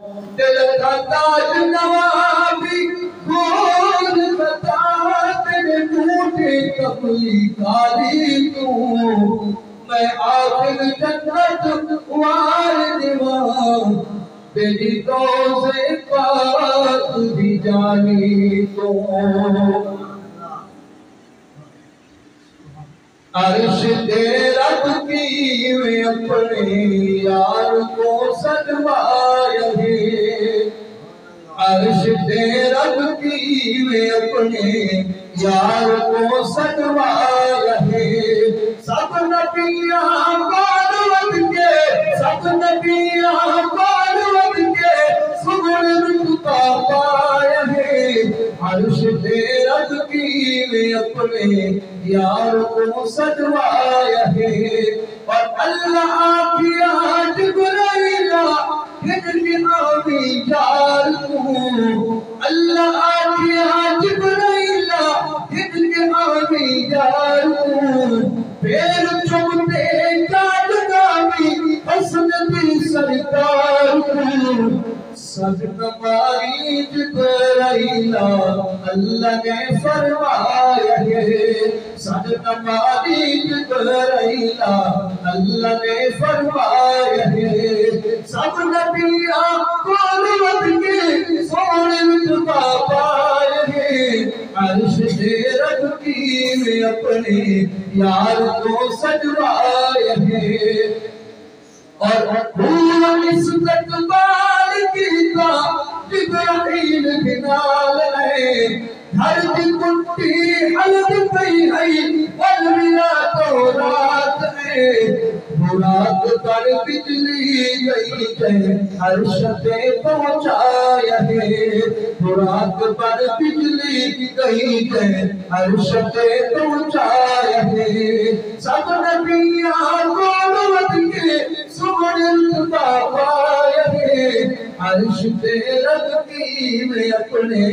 दिल का ताज नवाबी गोल बता तेरे टूटे कपली काली तू मैं आखिर जन्नत वार दीवार तेरी तो से पास भी जानी तो अर्श दे रब की वे अपने यार को सजवाया है। अर्श दे रब की वे अपने यार को सजवाया है। सब नबियां बालवत के सब नबियां बालवत के सुगुण रुतबा पाया है। अर्श दे रब की वे अपने यार को सजवाया है। और अल्लाह की आज गुरैला हिजर आमी यार को अल्लाह की आज गुरैला हिजर आमी यार को पैर चुमते जादगामी हसन दी सरकार को सद नमारी जिब्राइला अल्लाह ने फरमाया है। सद नमारी जिब्राइला अल्लाह ने फरमाया है। सब नबियां बालवत के सोने रुतबा पाए हैं। अर्श दे रब की वे अपने यार को सजवाया है। और पूरा इस तकबाल की का जिब्राइल बिनाल है। हर दी कुट्टी हलद पई है वल मिला तो रात है। बुराक पर बिजली गई है अर्श पे पहुंचाया है। बुराक पर बिजली गई है अर्श पे पहुंचाया है। सब नबियां बालवत के सुगुण पाया है। अर्श दे रब की वे अपने